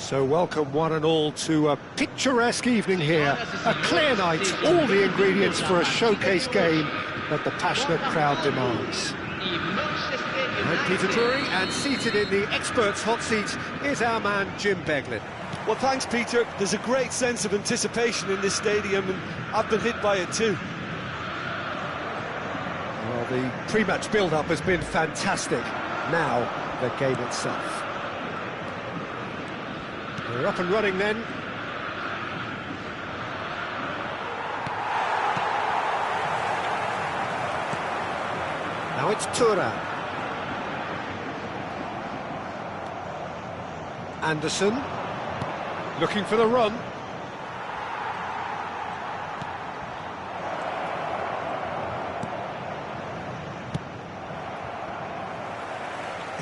So welcome one and all to a picturesque evening here, a clear night, all the ingredients for a showcase game that the passionate crowd demands. I'm Peter Drury, and seated in the experts' hot seat is our man Jim Beglin. Well, thanks, Peter. There's a great sense of anticipation in this stadium, and I've been hit by it too. Well, the pre-match build-up has been fantastic. Now, the game itself. We're up and running then. Now it's TuanAnh. Anderson, looking for the run.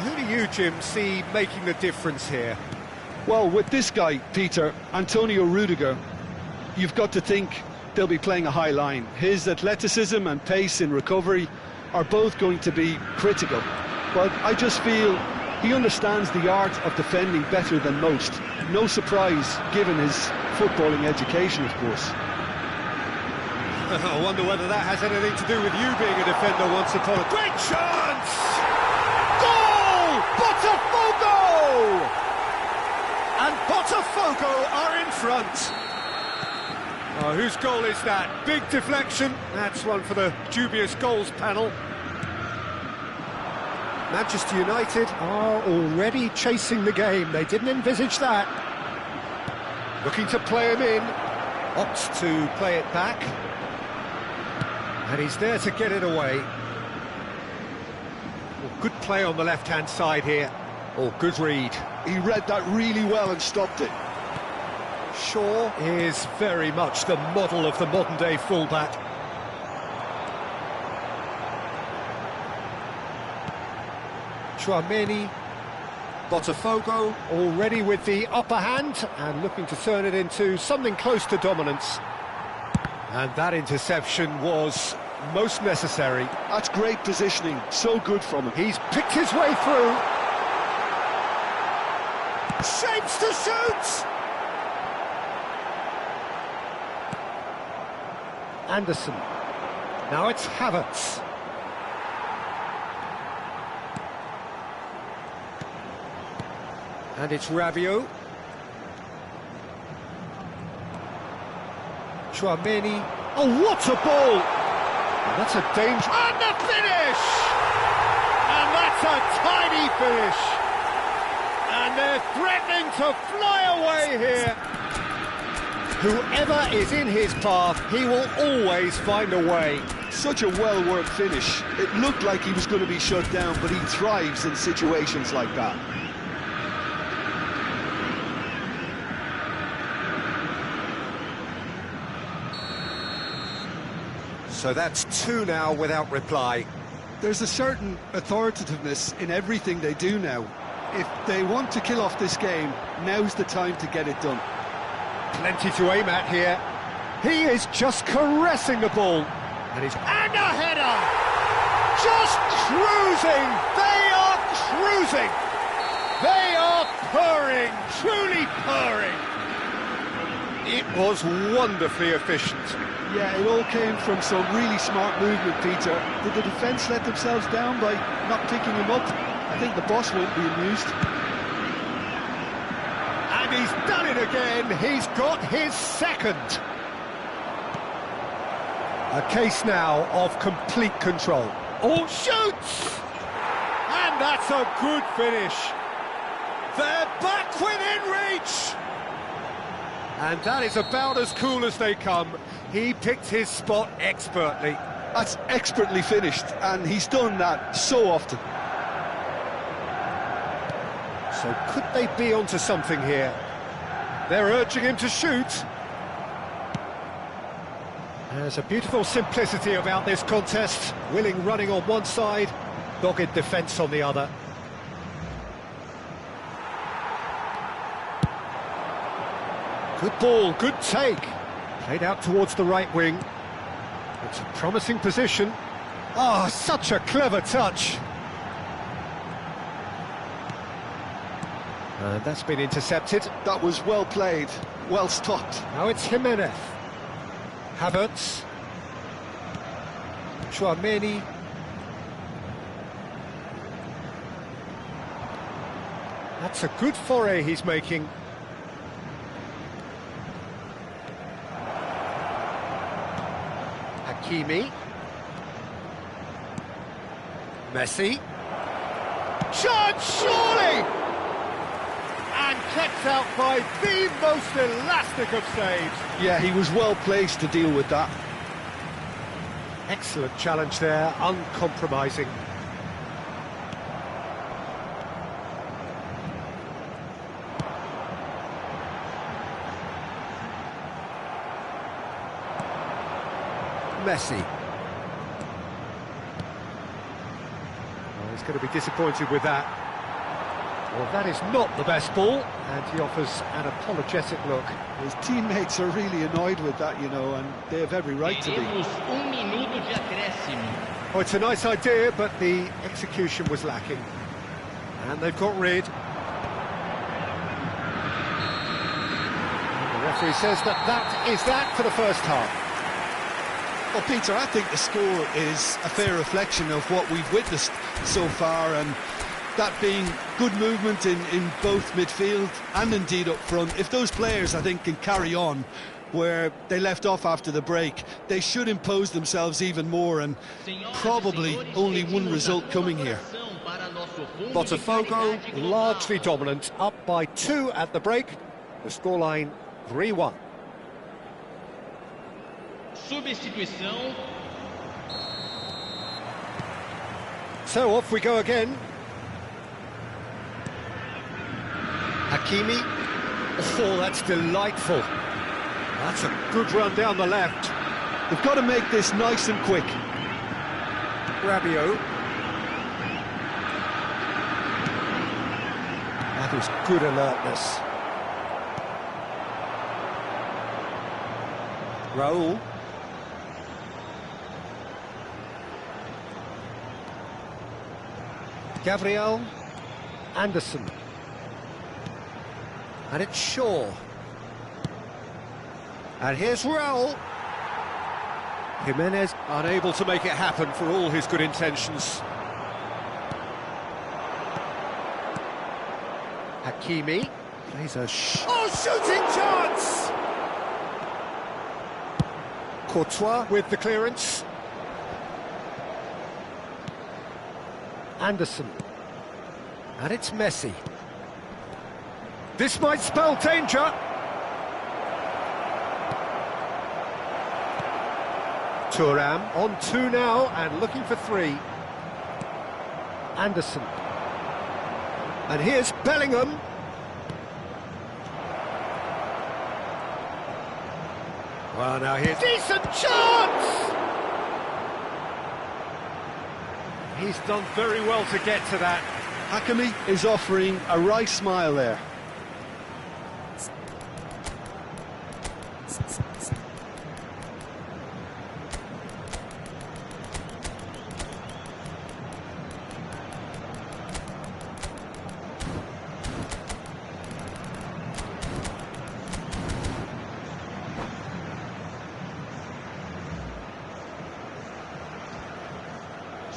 Who do you, Jim, see making the difference here? Well, with this guy, Peter, Antonio Rudiger, you've got to think they'll be playing a high line. His athleticism and pace in recovery are both going to be critical. But I just feel he understands the art of defending better than most. No surprise, given his footballing education, of course. I wonder whether that has anything to do with you being a defender once upon a... Great chance! Goal! Potw! And Potw are in front. Oh, whose goal is that? Big deflection. That's one for the dubious goals panel. Manchester United are already chasing the game. They didn't envisage that. Looking to play him in. Opts to play it back. And he's there to get it away. Well, good play on the left-hand side here. Oh, good read. He read that really well and stopped it. Shaw is very much the model of the modern-day fullback. TuanAnh, Potw already with the upper hand and looking to turn it into something close to dominance. And that interception was most necessary. That's great positioning, so good from him. He's picked his way through. Shapes to shoot! Anderson. Now it's Havertz. And it's Rabiot. TuanAnh. Oh, what a ball! And that's a danger. And the finish! And that's a tiny finish! And they're threatening to fly away here. Whoever is in his path, he will always find a way. Such a well-worked finish. It looked like he was going to be shut down, but he thrives in situations like that. So that's two now without reply. There's a certain authoritativeness in everything they do now. If they want to kill off this game, now's the time to get it done. Plenty to aim at here. He is just caressing the ball. And a header! Just cruising! They are cruising! They are purring, truly purring. It was wonderfully efficient. Yeah, it all came from some really smart movement, Peter. Did the defence let themselves down by not picking him up? I think the boss won't be amused. And he's done it again. He's got his second. A case now of complete control. Oh, shoots! And that's a good finish. They're back within reach. And that is about as cool as they come. He picked his spot expertly. That's expertly finished, and he's done that so often. So could they be onto something here? They're urging him to shoot. There's a beautiful simplicity about this contest. Willing running on one side, dogged defence on the other. Good ball, good take. Played out towards the right wing. It's a promising position. Oh, such a clever touch. And that's been intercepted. That was well played, well stopped. Now it's Jimenez. Havertz. TuanAnh. That's a good foray he's making. Hakimi. Messi. Chance, surely! And kept out by the most elastic of saves. Yeah, he was well placed to deal with that. Excellent challenge there, uncompromising. Messi. Well, he's going to be disappointed with that. Well, that is not the best ball, and he offers an apologetic look. His teammates are really annoyed with that, you know, and they have every right to be. Oh, it's a nice idea, but the execution was lacking. And they've got rid. The referee says that is that for the first half. Well, Peter, I think the score is a fair reflection of what we've witnessed so far, and that being good movement in both midfield and indeed up front. If those players, I think, can carry on where they left off after the break, they should impose themselves even more, and probably only one result coming here. Potw largely dominant, up by 2 at the break. The scoreline 3-1. Substituição. So off we go again. Hakimi. Oh, that's delightful. That's a good run down the left. They've got to make this nice and quick. Rabiot. That is good alertness. Raul. Gabriel Anderson. And it's Shaw. And here's Raul. Jimenez unable to make it happen for all his good intentions. Hakimi plays a shooting chance! Potw with the clearance. Anderson. And it's Messi. This might spell danger. TuanAnh on 2 now and looking for 3. Anderson. And here's Bellingham. Well, now here's... Decent chance! He's done very well to get to that. Hakimi is offering a wry smile there.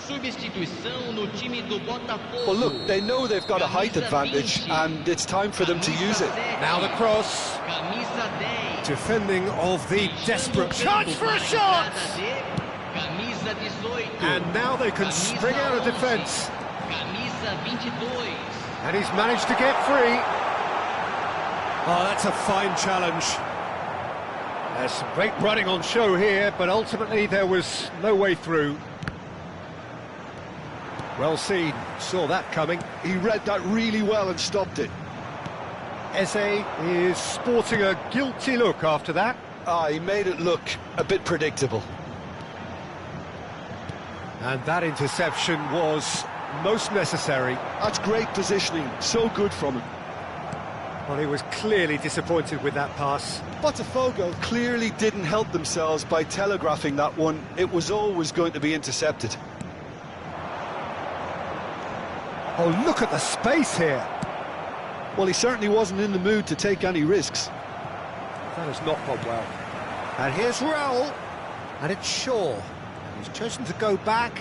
Substituição no time do Botafogo. Well, look, they know they've got a height advantage, and it's time for them to use it. Now the cross. Camisa 10. Defending of the desperate chance for a shot. Camisa 18. And now they can spring out of defence. Camisa 22. And he's managed to get free. Oh, that's a fine challenge. There's some great running on show here, but ultimately there was no way through. Well seen, saw that coming. He read that really well and stopped it. Eze is sporting a guilty look after that. He made it look a bit predictable. And that interception was most necessary. That's great positioning, so good from him. Well, he was clearly disappointed with that pass. Potw clearly didn't help themselves by telegraphing that one. It was always going to be intercepted. Oh, look at the space here. Well, he certainly wasn't in the mood to take any risks. That has not gone well. And here's Raul, and it's Shaw. And he's chosen to go back.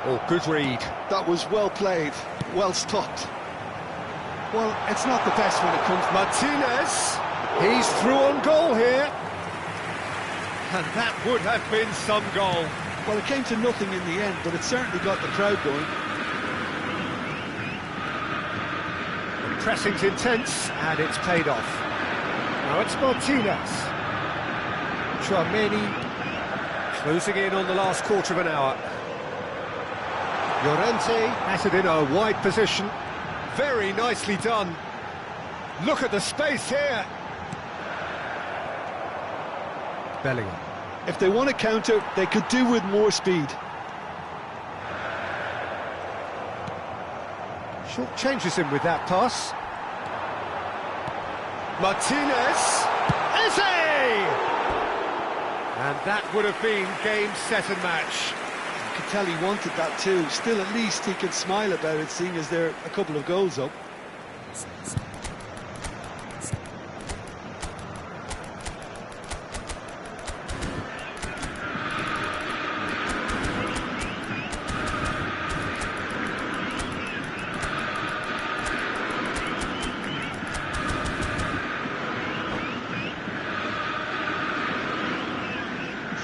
Oh, good read. That was well played, well stopped. Well, it's not the best when it comes to... Martinez, he's through on goal here. And that would have been some goal. Well, it came to nothing in the end, but it certainly got the crowd going. The pressing's intense, and it's paid off. Now it's Martinez. TuanAnh closing in on the last quarter of an hour. Llorente has it in a wide position. Very nicely done. Look at the space here. Bellingham. If they want to counter, they could do with more speed. Short changes him with that pass. Martinez. Eze! And that would have been game, set and match. You could tell he wanted that too. Still, at least he can smile about it, seeing as they're a couple of goals up.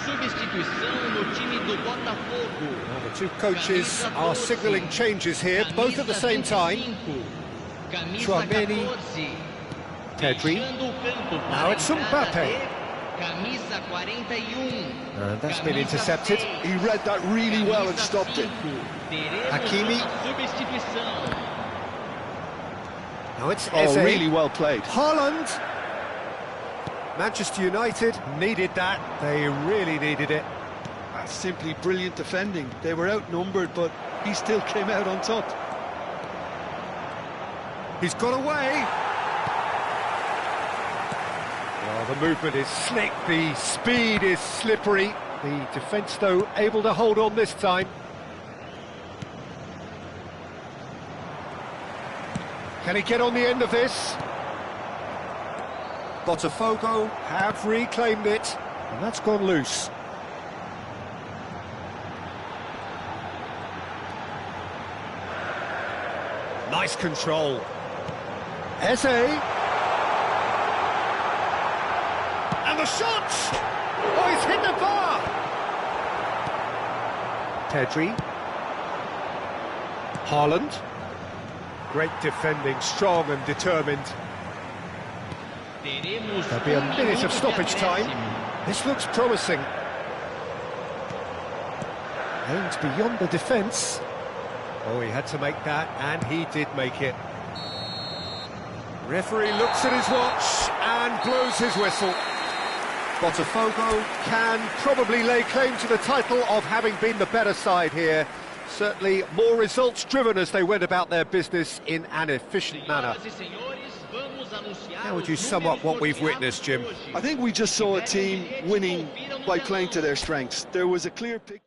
Substituição no time do Botafogo. Well, the two coaches are signalling changes here, both at the same time. TuanAnh, Pedri. Now it's Mbappe. And that's been intercepted. He read that really well and stopped it. Hakimi. Now it's Eze. Oh, really well played. Haaland. Manchester United needed that. They really needed it. That's simply brilliant defending. They were outnumbered, but he still came out on top. He's got away. Well, the movement is slick, the speed is slippery. The defence, though, able to hold on this time. Can he get on the end of this? Potw have reclaimed it, and that's gone loose. Nice control. Eze. And the shot! Oh, he's hit the bar! Pedri. Haaland. Great defending, strong and determined. There'll be a minute of stoppage time. This looks promising. Aims beyond the defence. Oh, he had to make that, and he did make it. Referee looks at his watch and blows his whistle. Potw can probably lay claim to the title of having been the better side here. Certainly more results-driven as they went about their business in an efficient manner. How would you sum up what we've witnessed, Jim? I think we just saw a team winning by playing to their strengths. There was a clear picture.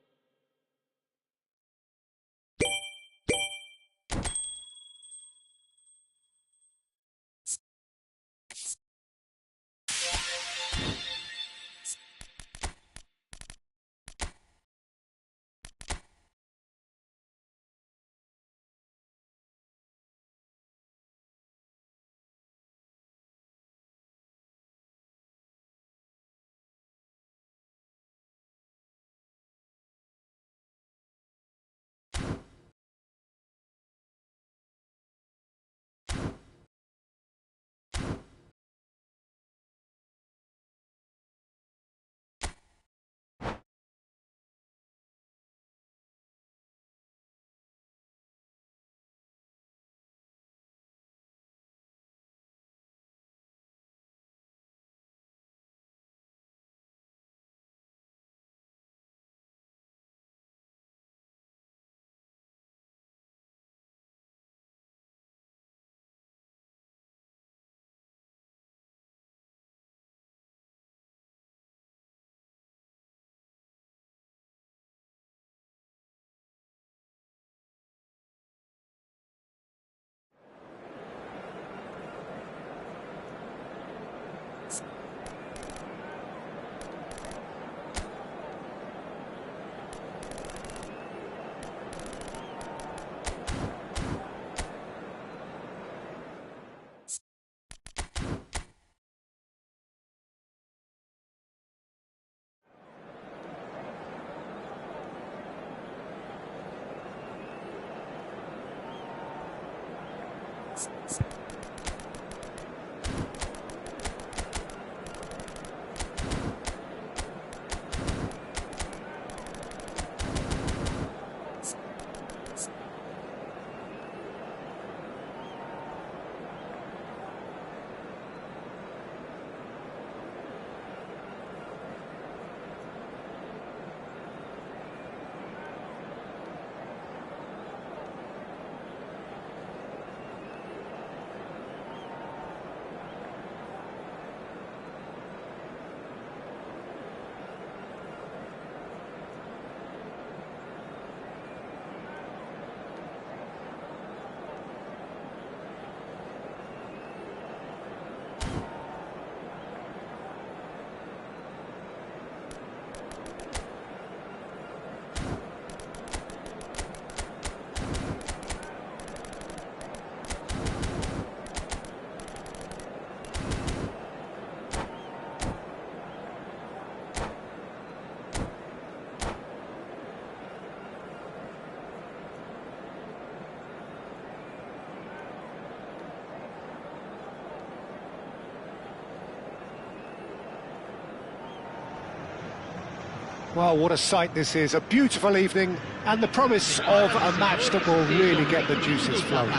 Well, what a sight this is. A beautiful evening and the promise of a match that will really get the juices flowing.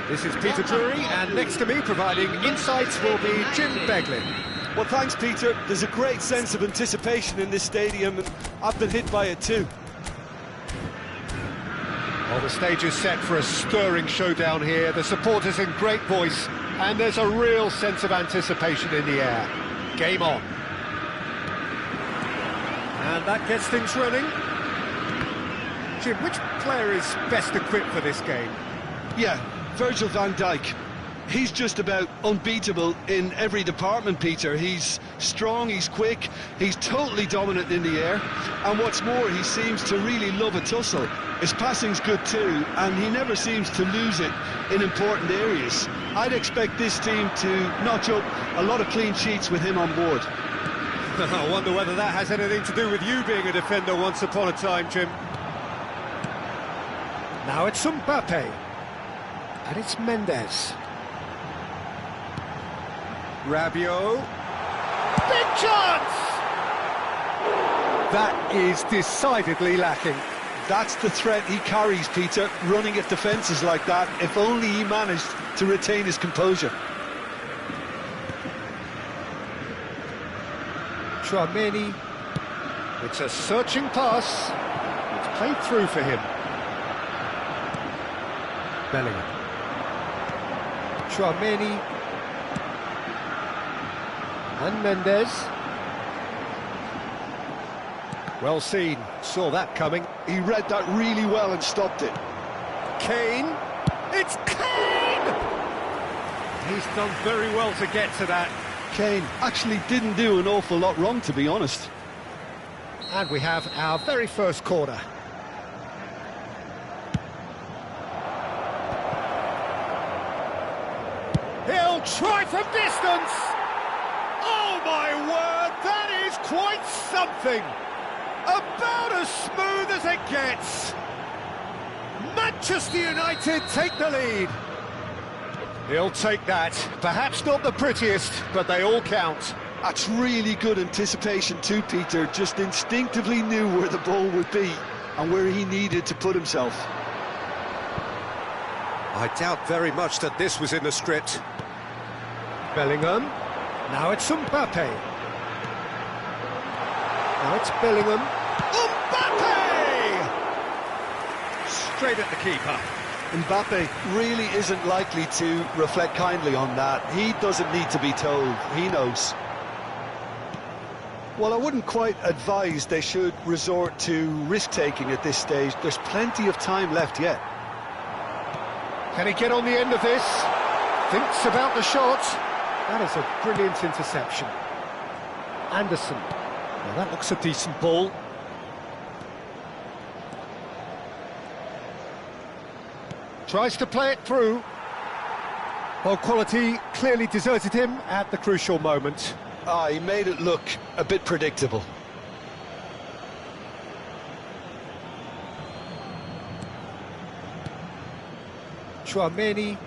This is Peter Drury, and next to me providing insights will be Jim Beglin. Well, thanks, Peter. There's a great sense of anticipation in this stadium, and I've been hit by it too. Well, the stage is set for a stirring showdown here. The supporters in great voice, and there's a real sense of anticipation in the air. Game on. And that gets things running. Jim, which player is best equipped for this game? Yeah, Virgil van Dijk. He's just about unbeatable in every department, Peter. He's strong, he's quick, he's totally dominant in the air, and what's more, he seems to really love a tussle. His passing's good too, and he never seems to lose it in important areas. I'd expect this team to notch up a lot of clean sheets with him on board. I wonder whether that has anything to do with you being a defender once upon a time, Jim. Now it's Mbappe. And it's Mendes. Rabiot. Big chance! That is decidedly lacking. That's the threat he carries, Peter, running at defences like that. If only he managed to retain his composure. TuanAnh. It's a searching pass. It's played through for him. Bellingham. TuanAnh. And Mendes. Well seen. Saw that coming. He read that really well and stopped it. Kane. It's Kane! He's done very well to get to that. Kane actually didn't do an awful lot wrong, to be honest. And we have our very first corner. He'll try from distance! Oh my word, that is quite something! About as smooth as it gets! Manchester United take the lead. He'll take that. Perhaps not the prettiest, but they all count. That's really good anticipation too, Peter. Just instinctively knew where the ball would be and where he needed to put himself. I doubt very much that this was in the script. Bellingham. Now it's Mbappe. Now it's Bellingham. Mbappe! Straight at the keeper. Mbappe really isn't likely to reflect kindly on that. He doesn't need to be told. He knows. Well, I wouldn't quite advise they should resort to risk-taking at this stage. There's plenty of time left yet. Can he get on the end of this? Thinks about the shot. That is a brilliant interception. Anderson. Well, that looks a decent ball. Tries to play it through. Well, quality clearly deserted him at the crucial moment. He made it look a bit predictable. TuanAnh.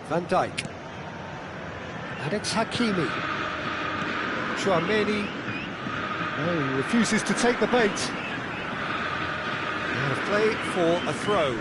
Van Dijk. And it's Hakimi. TuanAnh. No, he refuses to take the bait. And a play for a throw.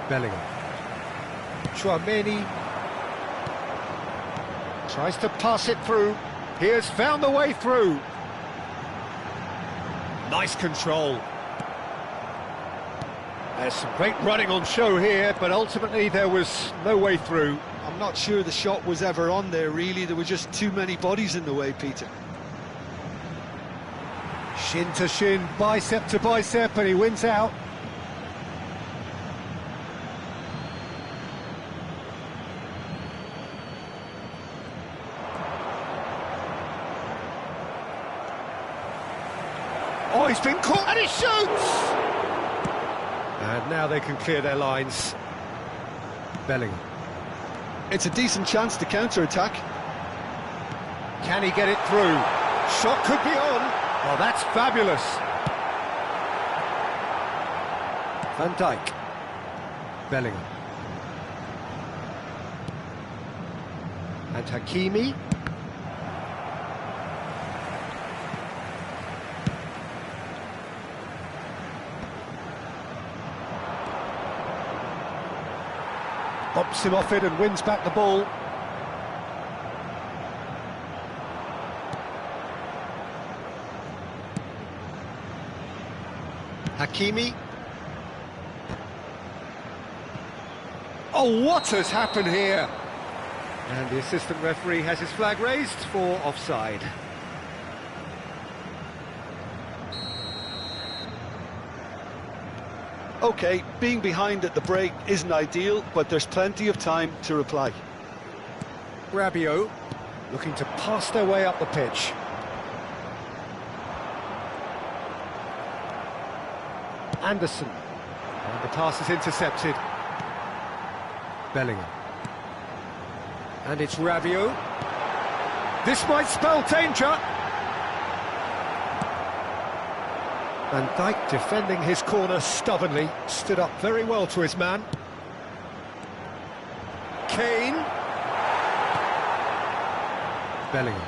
Bellingham. TuanAnh tries to pass it through. He has found the way through. Nice control. There's some great running on show here, but ultimately there was no way through. I'm not sure the shot was ever on there, really. There were just too many bodies in the way, Peter. Shin to shin, bicep to bicep, and he wins out. Oh, he's been caught and he shoots! And now they can clear their lines. Bellingham. It's a decent chance to counter-attack. Can he get it through? Shot could be on. Oh, that's fabulous. Van Dijk. Bellingham. And Hakimi. Bumps him off it and wins back the ball. Hakimi. Oh, what has happened here? And the assistant referee has his flag raised for offside. OK, being behind at the break isn't ideal, but there's plenty of time to reply. Rabiot looking to pass their way up the pitch. Anderson. And the pass is intercepted. Bellingham. And it's Rabiot. This might spell danger. Van Dijk defending his corner stubbornly, stood up very well to his man. Kane. Bellingham.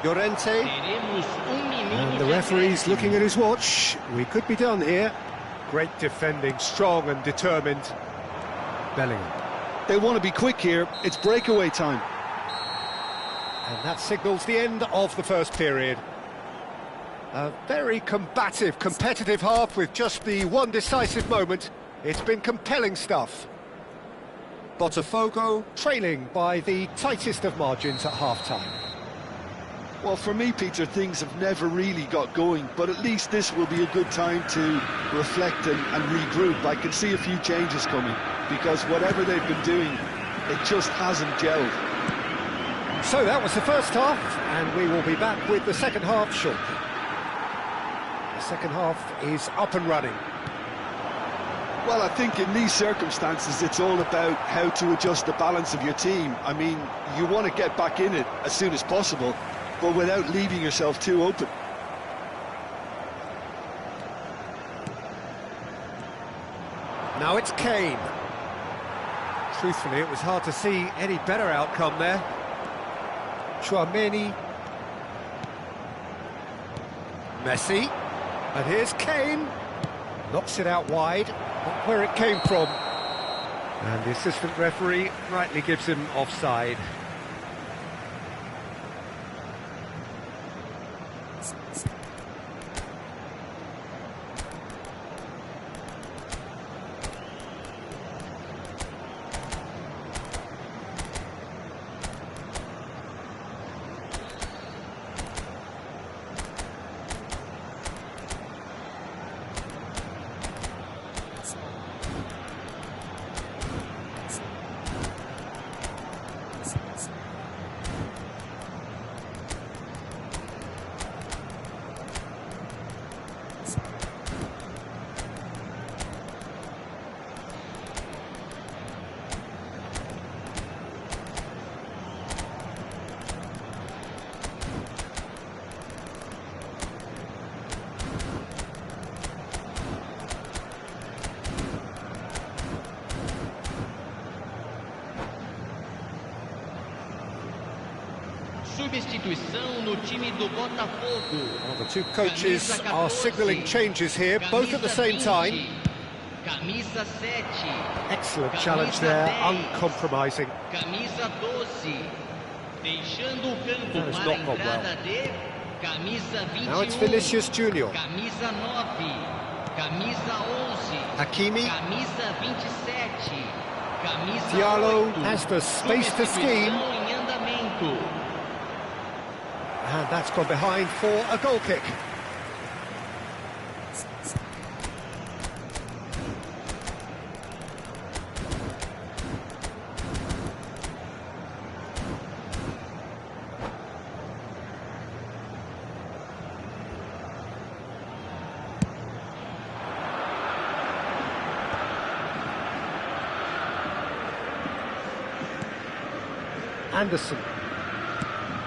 Llorente. And the referee's looking at his watch. We could be done here. Great defending, strong and determined. Bellingham. They want to be quick here. It's breakaway time. And that signals the end of the first period. A very combative, competitive half with just the one decisive moment. It's been compelling stuff. Potw trailing by the tightest of margins at half-time. Well, for me, Peter, things have never really got going, but at least this will be a good time to reflect and regroup. I can see a few changes coming, because whatever they've been doing, it just hasn't gelled. So that was the first half, and we will be back with the second half shortly. The second half is up and running. Well, I think in these circumstances, it's all about how to adjust the balance of your team. I mean, you want to get back in it as soon as possible, but without leaving yourself too open. Now it's Kane. Truthfully, it was hard to see any better outcome there. TuanAnh. Messi. And here's Kane. Knocks it out wide. Not where it came from. And the assistant referee rightly gives him offside. Substituição no time do Botafogo. Well, the two coaches are signalling changes here, both at the same time. Camisa 7. Excellent challenge there, uncompromising. Camisa 12. Deixando o campo That has para a not gone entrada de camisa 21. Now it's Vinicius Junior. Camisa 9. Camisa 11. Hakimi. Camisa 27. Camisa Diallo 8. has the space to scheme. Substituição em andamento. And that's gone behind for a goal kick. Anderson.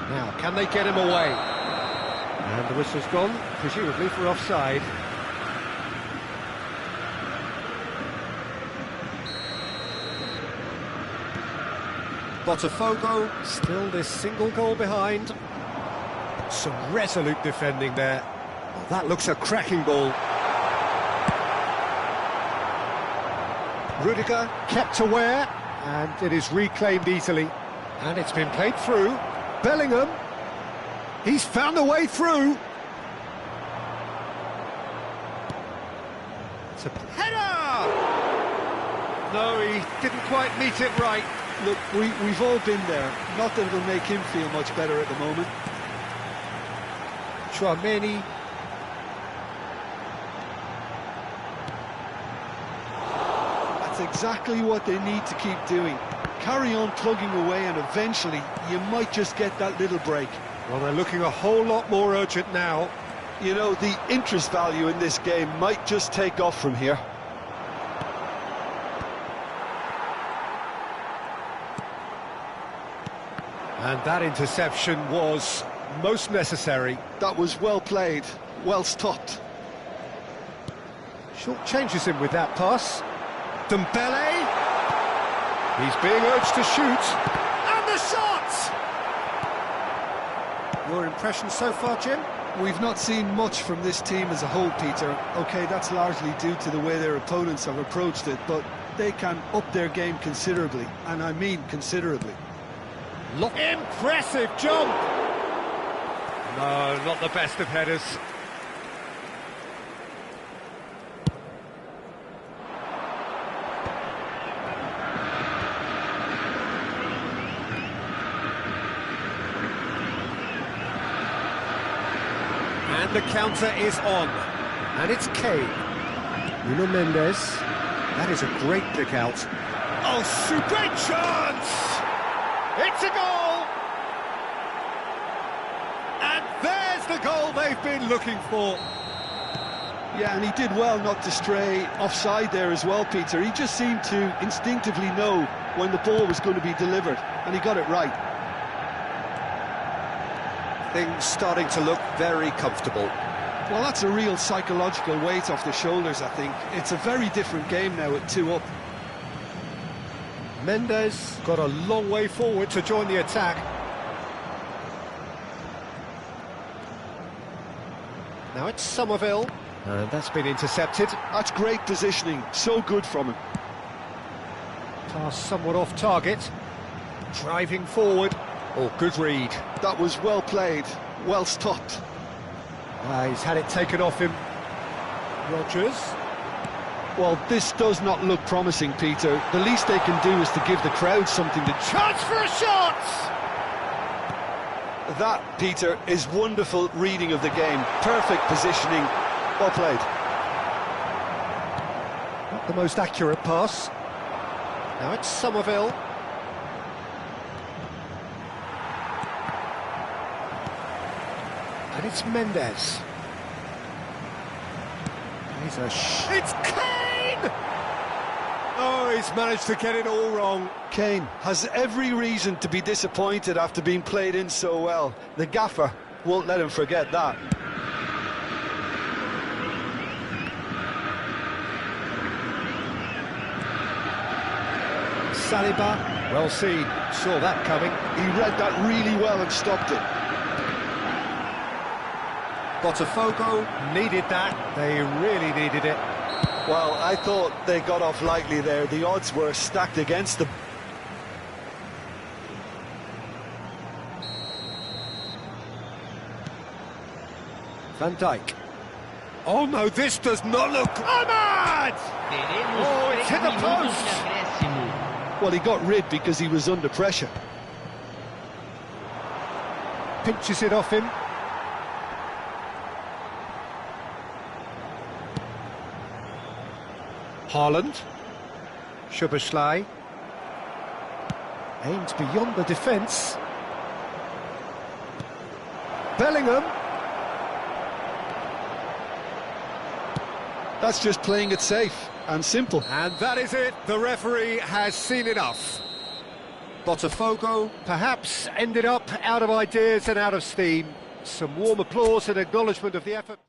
Now, can they get him away? And the whistle's gone, presumably for offside. Potw, still this single goal behind. Some resolute defending there. Well, that looks a cracking ball. Rudiger kept aware, and it is reclaimed easily. And it's been played through. Bellingham, he's found a way through. It's a header! No, he didn't quite meet it right. Look, we've all been there. Not that it'll make him feel much better at the moment. TuanAnh. That's exactly what they need to keep doing. Carry on plugging away, and eventually you might just get that little break. Well, they're looking a whole lot more urgent now. You know, the interest value in this game might just take off from here. And that interception was most necessary. That was well played, well stopped. Short changes him with that pass. Dembele. He's being urged to shoot. And the shot! Your impression so far, Jim? We've not seen much from this team as a whole, Peter. OK, that's largely due to the way their opponents have approached it, but they can up their game considerably, and I mean considerably. Impressive jump! No, not the best of headers. And the counter is on. And it's Kane. Nuno Mendes. That is a great pick out. Oh, super chance! It's a goal! And there's the goal they've been looking for. Yeah, and he did well not to stray offside there as well, Peter. He just seemed to instinctively know when the ball was going to be delivered, and he got it right. Things starting to look very comfortable. Well, that's a real psychological weight off the shoulders, I think. It's a very different game now at 2 up. Mendes got a long way forward to join the attack. Now it's Somerville, and that's been intercepted. That's great positioning, so good from him. Pass somewhat off target. Driving forward. Oh, good read. That was well played, well stopped. He's had it taken off him. Rodgers. Well, this does not look promising, Peter. The least they can do is to give the crowd something to... Chance for a shot! That, Peter, is wonderful reading of the game. Perfect positioning, well played. Not the most accurate pass. Now it's Somerville. And it's Mendes. He's it's Kane! Oh, he's managed to get it all wrong. Kane has every reason to be disappointed after being played in so well. The gaffer won't let him forget that. Saliba, well seen, saw that coming. He read that really well and stopped it. Potw needed that, they really needed it. Well, I thought they got off lightly there. The odds were stacked against them. Van Dijk. Oh no, this does not look... Ahmad! Oh, it's hit the post! Well, he got rid because he was under pressure. Pinches it off him. Haaland. Szoboszlai. Aims beyond the defence. Bellingham. That's just playing it safe and simple. And that is it. The referee has seen enough. Potw perhaps ended up out of ideas and out of steam. Some warm applause and acknowledgement of the effort.